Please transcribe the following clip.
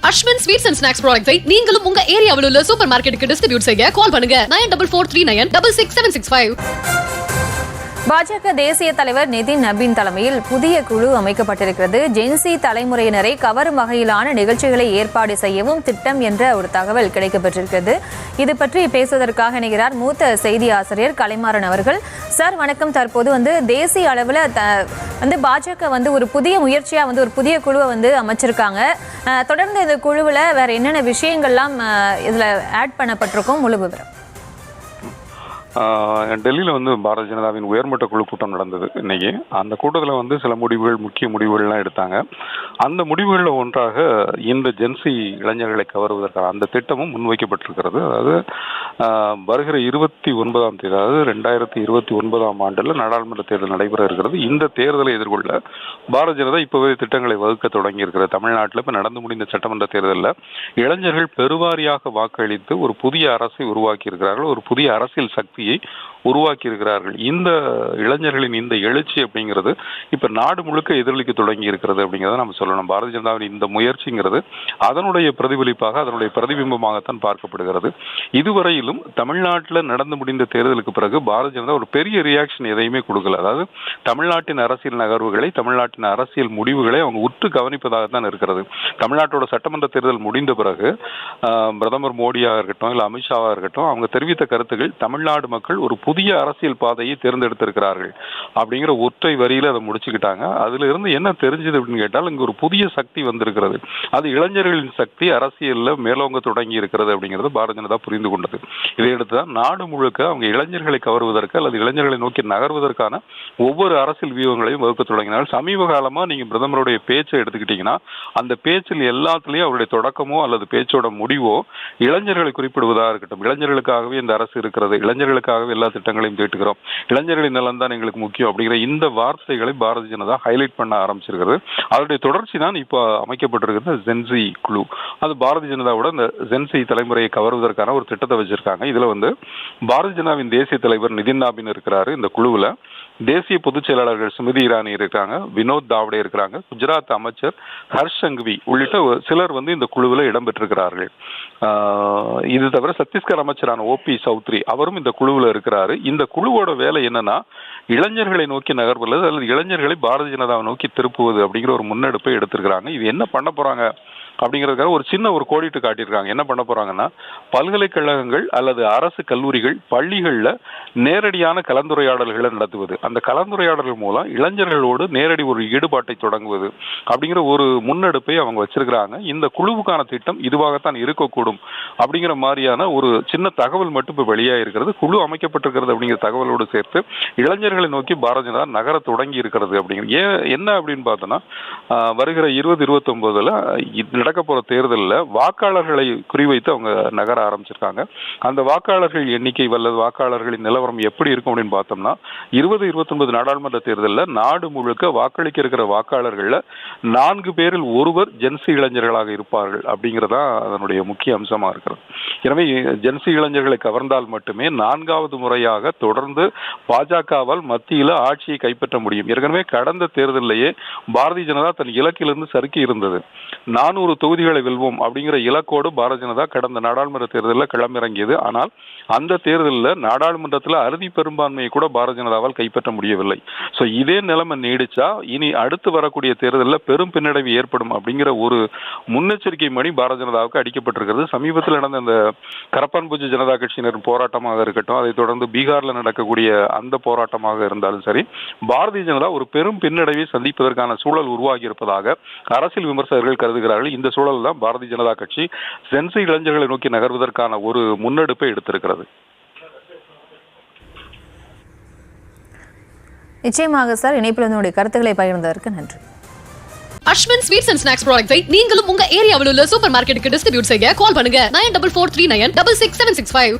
Ashwin sweets and snacks ப்ராடக்ட்ஸை நீங்களும் உங்க ஏரியாவில் உள்ள சூப்பர் மார்க்கெட்டுக்கு டிஸ்ட்ரிபியூட் செய்ய கால் பண்ணுங்க 9443966765. பாஜக தேசிய தலைவர் நிதின் நபீன் தலைமையில் புதிய குழு அமைக்கப்பட்டிருக்கிறது. ஜென்சி தலைமுறையினரை கவரும் வகையிலான நிகழ்ச்சிகளை ஏற்பாடு செய்யவும் திட்டம் என்ற ஒரு தகவல் கிடைக்கப்பட்டிருக்கிறது. இது பற்றி பேசுவதற்காக இணைகிறார் மூத்த செய்தி ஆசிரியர் கலைமாறன் அவர்கள். சார் வணக்கம். தற்போது தேசிய அளவில் பாஜக ஒரு புதிய முயற்சியா ஒரு புதிய குழுவை அமைச்சிருக்காங்க. தொடர்ந்து இந்த குழுவில் வேற என்னென்ன விஷயங்கள்லாம் இதுல ஆட் பண்ணப்பட்டிருக்கும் முழு விவரம்? டெல்லியில் பாரதிய ஜனதாவின் உயர்மட்ட குழு கூட்டம் நடந்தது இன்னைக்கு. அந்த கூட்டத்தில் சில முடிவுகள், முக்கிய முடிவுகள்லாம் எடுத்தாங்க. அந்த முடிவுகளில் ஒன்றாக இந்த ஜென்சி இளைஞர்களை கவருவதற்கான அந்த திட்டமும் முன்வைக்கப்பட்டிருக்கிறது. அதாவது வருகிற 29ஆம் தேதி, அதாவது 2029ஆம் ஆண்டில் நாடாளுமன்ற தேர்தல் நடைபெற இருக்கிறது. இந்த தேர்தலை எதிர்கொள்ள பாரதிய ஜனதா இப்போவே திட்டங்களை வகுக்க தொடங்கி இருக்கிறது. தமிழ்நாட்டில் இப்போ நடந்து முடிந்த சட்டமன்ற தேர்தலில் இளைஞர்கள் பெருவாரியாக வாக்களித்து ஒரு புதிய அரசை உருவாக்கி இருக்கிறார்கள், ஒரு புதிய அரசியல் சக்தியை உருவாக்கி இருக்கிறார்கள். இந்த இளைஞர்களின் இந்த எழுச்சி அப்படிங்கிறது இப்ப நாடு முழுக்க எதிரொலிக்க தொடங்கி இருக்கிறது அப்படிங்கிறத நம்ம சொல்லணும். பாரதிய ஜனதாவின் இந்த முயற்சிங்கிறது அதனுடைய பிரதிபலிப்பாக, அதனுடைய பிரதிபிம்பமாகத்தான் பார்க்கப்படுகிறது. இதுவரையிலும் தமிழ்நாட்டில் நடந்து முடிந்த தேர்தலுக்கு பிறகு பாரதிய ஜனதா ஒரு பெரிய ரியாக்ஷன் எதையுமே கொடுக்கல. அதாவது தமிழ்நாட்டின் அரசியல் நகர்வுகளை, தமிழ்நாட்டின் அரசியல் முடிவுகளை அவங்க உற்று கவனிப்பதாகத்தான் இருக்கிறது. தமிழ்நாட்டோட சட்டமன்ற தேர்தல் முடிந்த பிறகு பிரதமர் மோடியாக இருக்கட்டும், இல்லை அமித்ஷாவாக இருக்கட்டும், அவங்க தெரிவித்த கருத்துக்கள் தமிழ்நாடு மக்கள் ஒரு புதிய அரசியல் பாதையை தேர்ந்தெடுத்திருக்கிறார்கள் அப்படிங்கிற ஒற்றை வரியில அதை முடிச்சுக்கிட்டாங்க. அதுல இருந்து என்ன தெரிஞ்சது அப்படின்னு கேட்டால், இங்க ஒரு புதிய சக்தி வந்திருக்கிறது. அது இளைஞர்களின் சக்தி அரசியல்ல மேலோங்க தொடங்கி இருக்கிறது அப்படிங்கிறது பாரதிய ஜனதா புரிந்து கொண்டது. இதையடுத்துதான் நாடு முழுக்க அவங்க இளைஞர்களை கவருவதற்கு அல்லது இளைஞர்களை நோக்கி நகர்வதற்கான ஒவ்வொரு அரசியல் வியூகங்களையும் வகுக்க தொடங்கினார்கள். சமீப காலமா நீங்க பிரதமருடைய பேச்சை எடுத்துக்கிட்டீங்கன்னா, அந்த பேச்சில் எல்லாத்துலயும் அவருடைய தொடக்கமோ அல்லது பேச்சோட முடிவோ இளைஞர்களை குறிப்பிடுவதாக இருக்கட்டும். இளைஞர்களுக்காகவே இந்த அரசு இருக்கிறது, இளைஞர்களுக்காகவே எல்லா திட்டங்களையும் தீட்டுகிறோம், இளைஞர்களின் நலன் தான் எங்களுக்கு முக்கியம் அப்படிங்கிற இந்த வார்த்தைகளை பாரதிய ஜனதா ஹைலைட் பண்ண ஆரம்பிச்சிருக்கிறது. அதனுடைய தொடர்ச்சி தான் இப்போ அமைக்கப்பட்டிருக்கிறது ஜென்சி குழு. அது பாரதிய ஜனதாவோட இந்த ஜென்சி தலைமுறையை கவருவதற்கான ஒரு திட்டத்தை வச்சிருக்காங்க. இதுல பாரதிய ஜனதாவின் தேசிய தலைவர் நிதின் நபீன் இருக்கிறாரு. இந்த குழுவில் தேசிய பொதுச் செயலாளர்கள் ஸ்மிருதி இரானி இருக்காங்க, வினோத் தாவ்டே இருக்கிறாங்க, குஜராத் அமைச்சர் ஹர்ஷ் சங்வி உள்ளிட்ட சிலர் இந்த குழுவில் இடம்பெற்றிருக்கிறார்கள். இது தவிர சத்தீஸ்கர் அமைச்சரான OP சௌத்ரி அவரும் இந்த குழுவில் இருக்கிறாரு. இந்த குழுவோட வேலை என்னன்னா, இளைஞர்களை நோக்கி நகர்வது அல்லது இளைஞர்களை பாரதிய ஜனதாவை நோக்கி திருப்புவது அப்படிங்கிற ஒரு முன்னெடுப்பை எடுத்திருக்கிறாங்க. இது என்ன பண்ண போறாங்க அப்படிங்கிறதுக்காக ஒரு சின்ன ஒரு கோடிட்டு காட்டியிருக்காங்க. என்ன பண்ண போறாங்கன்னா, பல்கலைக்கழகங்கள் அல்லது அரசு கல்லூரிகள், பள்ளிகளில் நேரடியான கலந்துரையாடல்களை நடத்துவது, அந்த கலந்துரையாடல்கள் மூலம் இளைஞர்களோடு நேரடி ஒரு ஈடுபாட்டை தொடங்குவது அப்படிங்கிற ஒரு முன்னெடுப்பை அவங்க வச்சிருக்கிறாங்க. இந்த குழுவுக்கான திட்டம் இதுவாகத்தான் இருக்கக்கூடும் அப்படிங்கிற மாதிரியான ஒரு சின்ன தகவல் மட்டும் இப்போ வெளியாக இருக்கிறது. குழு அமைக்கப்பட்டிருக்கிறது அப்படிங்கிற தகவலோடு சேர்த்து இளைஞர்களை நோக்கி பாரதிய ஜனதா நகர தொடங்கி இருக்கிறது அப்படிங்கிற என்ன அப்படின்னு பார்த்தோன்னா, வருகிற 2029 நடக்க போற தேர்தலில் வாக்காளர்களை குறிவைத்து அவங்க நகர ஆரம்பிச்சிருக்காங்க. அந்த வாக்காளர்கள் எண்ணிக்கை அல்லது வாக்காளர்களின் நிலவரம் எப்படி இருக்கும் அப்படின்னு பார்த்தோம்னா, 2029 நாடாளுமன்ற தேர்தலில் நாடு முழுக்க வாக்களிக்க இருக்கிற வாக்காளர்கள் 4 பேரில் ஒருவர் ஜென்சி இளைஞர்களாக இருப்பார்கள் அப்படிங்கிறதா அதனுடைய முக்கிய அம்சமா இருக்கிறது. எனவே ஜென்சி இளைஞர்களை கவர்ந்தால் மட்டுமே 4வது முறையாக தொடர்ந்து பாஜகவால் மத்தியில் ஆட்சியை கைப்பற்ற முடியும். ஏற்கனவே கடந்த தேர்தலிலேயே பாரதிய ஜனதா தன் இலக்கிலிருந்து சறுக்கி இருந்தது. 400 தொகுதிகளை வெல்வோம் அப்படிங்கிற இலக்கோடு பாரதிய ஜனதா கடந்த நாடாளுமன்ற தேர்தலில் களமிறங்கியது. ஆனால் அந்த தேர்தலில் நாடாளுமன்றத்தில் அறுதி பெரும்பான்மையை கூட பாரதிய ஜனதாவால் கைப்பற்ற முடியவில்லை. ஸோ இதே நிலைமை நீடிச்சா இனி அடுத்து வரக்கூடிய தேர்தலில் பெரும் பின்னடைவு ஏற்படும் அப்படிங்கிற ஒரு முன்னெச்சரிக்கை மணி பாரதிய ஜனதாவுக்கு அடிக்கப்பட்டிருக்கிறது. சமீபத்தில் நடந்த இந்த கரப்பான் பூஜை ஜனதா கட்சியினர் போராட்டமாக இருக்கட்டும், அதை தொடர்ந்து பீகாரில் நடக்கக்கூடிய அந்த போராட்டமாக இருந்தாலும் சரி, பாரதிய ஜனதா ஒரு பெரும் பின்னடைவை சந்திப்பதற்கான சூழல் உருவாகி இருப்பதாக அரசியல் விமர்சகர்கள் கருதுகிறார்கள். இந்த சூழல் தான் பாரதிய ஜனதா கட்சி ஜென்சி இளைஞர்களை நோக்கி நகர்வதற்கான ஒரு முன்னெடுப்பை எடுத்திருக்கிறது. நிச்சயமாக சார், இணைப்பில் கருத்துக்களை பகிர்ந்ததற்கு நன்றி. அஸ்வின் ஸ்வீட்ஸ் அண்ட் ஸ்நாக்ஸ் ப்ராடக்ட்ஸை நீங்களும் உங்க ஏரியாவில் உள்ள சூப்பர் மார்க்கெட்டுக்கு டிஸ்ட்ரிபியூட் செய்ய கால் பண்ணுங்க 9443966765.